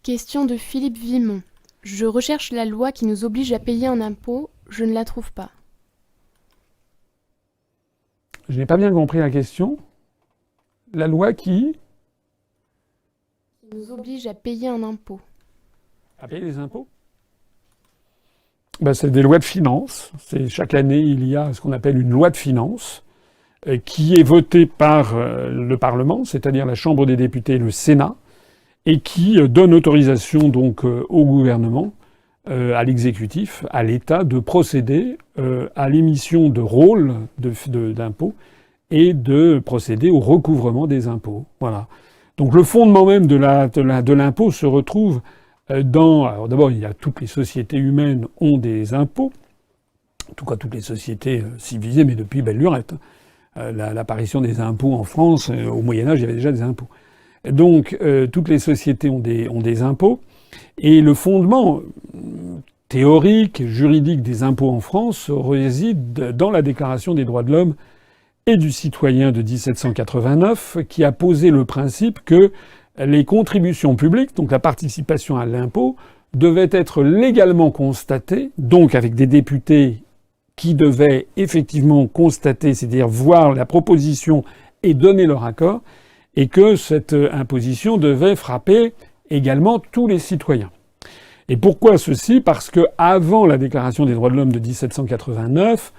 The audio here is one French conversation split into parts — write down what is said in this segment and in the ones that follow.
Question de Philippe Vimont. Je recherche la loi qui nous oblige à payer un impôt, je ne la trouve pas. Je n'ai pas bien compris la question. La loi qui nous oblige à payer un impôt. À payer les impôts? C'est des lois de finances. Chaque année, il y a ce qu'on appelle une loi de finances qui est votée par le Parlement, c'est-à-dire la Chambre des députés et le Sénat, et qui donne autorisation donc au gouvernement, à l'exécutif, à l'État, de procéder à l'émission de rôles d'impôts et de procéder au recouvrement des impôts. Voilà. Donc le fondement même de l'impôt se retrouve alors d'abord, il y a toutes les sociétés humaines ont des impôts, en tout cas toutes les sociétés civilisées, mais depuis belle lurette. L'apparition des impôts en France, au Moyen-Âge, il y avait déjà des impôts. Donc toutes les sociétés ont des impôts. Et le fondement théorique, juridique des impôts en France réside dans la Déclaration des droits de l'homme et du citoyen de 1789, qui a posé le principe que les contributions publiques, donc la participation à l'impôt, devaient être légalement constatées, donc avec des députés qui devaient effectivement constater, c'est-à-dire voir la proposition et donner leur accord, et que cette imposition devait frapper également tous les citoyens. Et pourquoi ceci? Parce que avant la Déclaration des droits de l'homme de 1789,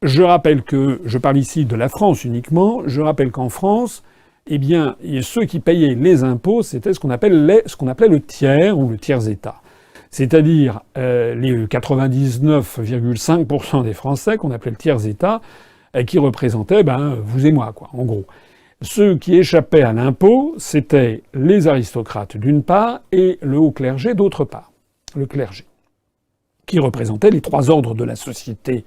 je rappelle que, je parle ici de la France uniquement, je rappelle qu'en France, eh bien, ceux qui payaient les impôts, c'était ce qu'on appelait le tiers ou le tiers-État. C'est-à-dire les 99,5% des Français qu'on appelait le tiers-État, qui représentaient vous et moi, quoi, en gros. Ceux qui échappaient à l'impôt, c'était les aristocrates d'une part et le haut clergé d'autre part. Le clergé, qui représentait les trois ordres de la société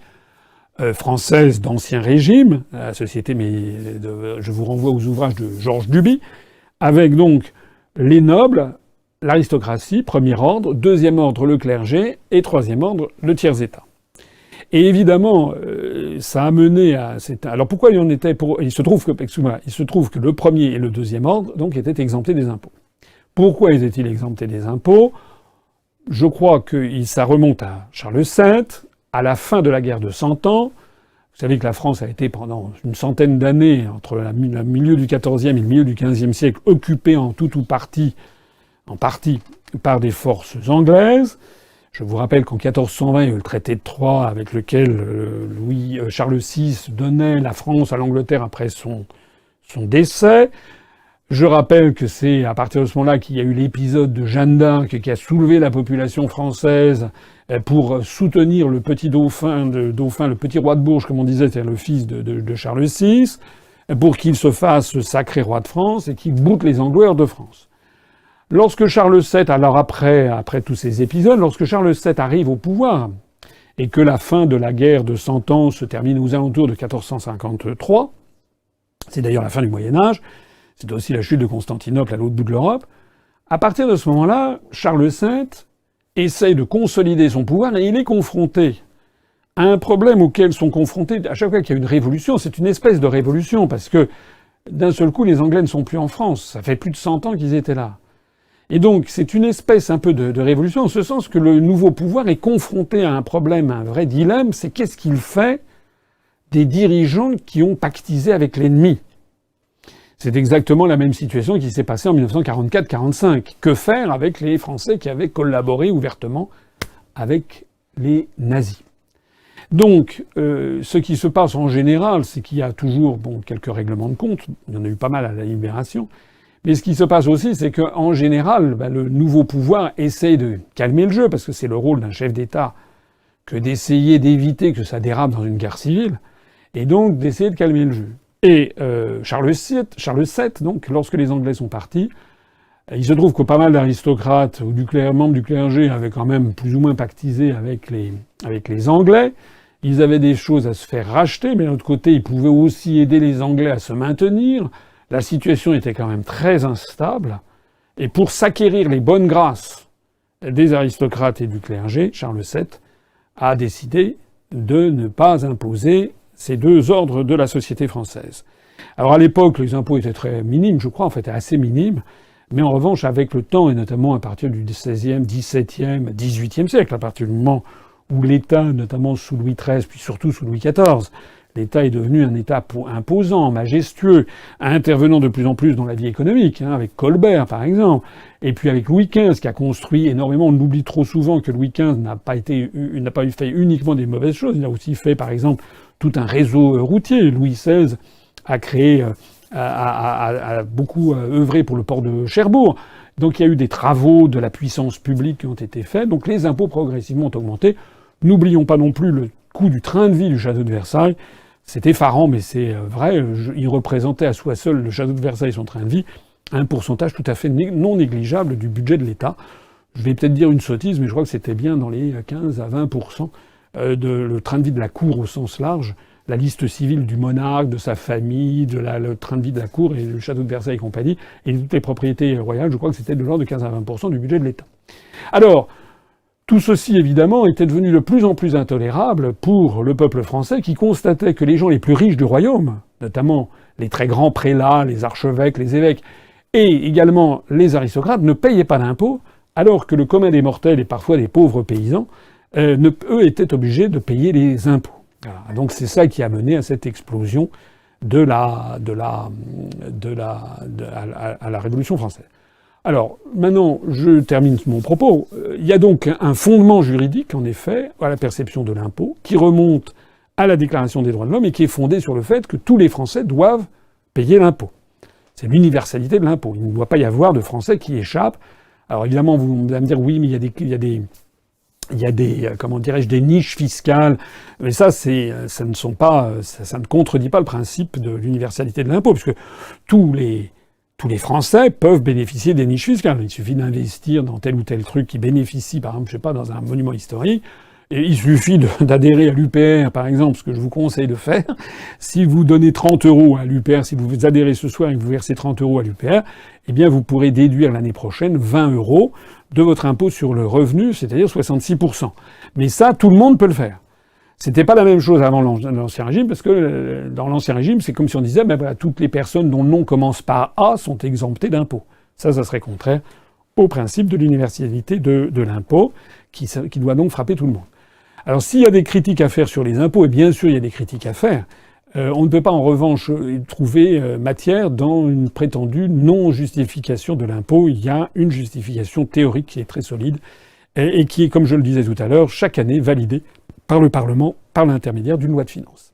française d'Ancien Régime, la société, je vous renvoie aux ouvrages de Georges Duby, avec donc les nobles, l'aristocratie, premier ordre, deuxième ordre, le clergé, et troisième ordre, le tiers-État. Et évidemment, ça a mené à Alors pourquoi il y en était pour... Il se trouve que le premier et le deuxième ordre, donc, étaient exemptés des impôts. Pourquoi étaient-ils exemptés des impôts? Je crois que ça remonte à Charles VII, à la fin de la guerre de 100 ans. Vous savez que la France a été pendant une centaine d'années, entre le milieu du XIVe et le milieu du XVe siècle, occupée en partie par des forces anglaises. Je vous rappelle qu'en 1420, il y a eu le traité de Troyes avec lequel Charles VI donnait la France à l'Angleterre après son décès. Je rappelle que c'est à partir de ce moment-là qu'il y a eu l'épisode de Jeanne d'Arc qui a soulevé la population française pour soutenir le petit dauphin, le petit roi de Bourges, comme on disait, c'est-à-dire le fils de Charles VI, pour qu'il se fasse sacré roi de France et qu'il boute les Angoueurs de France. Lorsque Charles VII, alors après tous ces épisodes, lorsque Charles VII arrive au pouvoir et que la fin de la guerre de 100 ans se termine aux alentours de 1453, c'est d'ailleurs la fin du Moyen-Âge, c'est aussi la chute de Constantinople à l'autre bout de l'Europe, à partir de ce moment-là, Charles V essaye de consolider son pouvoir et il est confronté à un problème auquel sont confrontés, à chaque fois qu'il y a une révolution, c'est une espèce de révolution, parce que d'un seul coup, les Anglais ne sont plus en France. Ça fait plus de 100 ans qu'ils étaient là. Et donc, c'est une espèce un peu de révolution, en ce sens que le nouveau pouvoir est confronté à un problème, à un vrai dilemme, c'est qu'est-ce qu'il fait des dirigeants qui ont pactisé avec l'ennemi? C'est exactement la même situation qui s'est passée en 1944-45. Que faire avec les Français qui avaient collaboré ouvertement avec les nazis? Donc, ce qui se passe en général, c'est qu'il y a toujours quelques règlements de compte. Il y en a eu pas mal à la Libération. Mais ce qui se passe aussi, c'est qu'en général, le nouveau pouvoir essaye de calmer le jeu, parce que c'est le rôle d'un chef d'État que d'essayer d'éviter que ça dérape dans une guerre civile, et donc d'essayer de calmer le jeu. Et Charles VII, donc, lorsque les Anglais sont partis, il se trouve que pas mal d'aristocrates ou membres du clergé avaient quand même plus ou moins pactisé avec les Anglais. Ils avaient des choses à se faire racheter, mais d'un autre côté, ils pouvaient aussi aider les Anglais à se maintenir. La situation était quand même très instable. Et pour s'acquérir les bonnes grâces des aristocrates et du clergé, Charles VII a décidé de ne pas imposer ces deux ordres de la société française. Alors à l'époque, les impôts étaient très minimes, je crois, en fait, assez minimes. Mais en revanche, avec le temps, et notamment à partir du XVIe, XVIIe, XVIIIe siècle, à partir du moment où l'État, notamment sous Louis XIII, puis surtout sous Louis XIV, l'État est devenu un État imposant, majestueux, intervenant de plus en plus dans la vie économique, avec Colbert par exemple, et puis avec Louis XV qui a construit énormément. On oublie trop souvent que Louis XV n'a pas fait uniquement des mauvaises choses. Il a aussi fait par exemple tout un réseau routier. Louis XVI a créé, a beaucoup œuvré pour le port de Cherbourg. Donc il y a eu des travaux de la puissance publique qui ont été faits. Donc les impôts progressivement ont augmenté. N'oublions pas non plus le coût du train de vie du château de Versailles. C'est effarant, mais c'est vrai. Il représentait à soi seul, le château de Versailles et son train de vie, un pourcentage tout à fait non négligeable du budget de l'État. Je vais peut-être dire une sottise, mais je crois que c'était bien dans les 15 à 20% le train de vie de la cour au sens large. La liste civile du monarque, de sa famille, le train de vie de la cour et le château de Versailles et compagnie, et toutes les propriétés royales, je crois que c'était de l'ordre de 15 à 20% du budget de l'État. Alors, tout ceci, évidemment, était devenu de plus en plus intolérable pour le peuple français qui constatait que les gens les plus riches du royaume, notamment les très grands prélats, les archevêques, les évêques, et également les aristocrates, ne payaient pas d'impôts, alors que le commun des mortels et parfois des pauvres paysans, eux, étaient obligés de payer les impôts. Voilà. Donc c'est ça qui a mené à cette explosion à la Révolution française. Alors, maintenant, je termine mon propos. Il y a donc un fondement juridique, en effet, à la perception de l'impôt, qui remonte à la Déclaration des droits de l'homme et qui est fondé sur le fait que tous les Français doivent payer l'impôt. C'est l'universalité de l'impôt. Il ne doit pas y avoir de Français qui échappent. Alors évidemment, vous allez me dire, oui, mais il y a des comment dirais-je, des niches fiscales. Mais ça ne contredit pas le principe de l'universalité de l'impôt, puisque tous les Français peuvent bénéficier des niches fiscales. Il suffit d'investir dans tel ou tel truc qui bénéficie, par exemple, je sais pas, dans un monument historique. Et il suffit d'adhérer à l'UPR, par exemple, ce que je vous conseille de faire. Si vous donnez 30 € à l'UPR, si vous adhérez ce soir et que vous versez 30 € à l'UPR, eh bien, vous pourrez déduire l'année prochaine 20 € de votre impôt sur le revenu, c'est-à-dire 66%. Mais ça, tout le monde peut le faire. C'était pas la même chose avant l'Ancien Régime, parce que dans l'Ancien Régime, c'est comme si on disait, ben voilà, toutes les personnes dont le nom commence par A sont exemptées d'impôt. Ça serait contraire au principe de l'universalité de l'impôt, qui doit donc frapper tout le monde. Alors s'il y a des critiques à faire sur les impôts, et bien sûr il y a des critiques à faire, on ne peut pas en revanche trouver matière dans une prétendue non-justification de l'impôt. Il y a une justification théorique qui est très solide et qui est, comme je le disais tout à l'heure, chaque année validée par le Parlement par l'intermédiaire d'une loi de finances.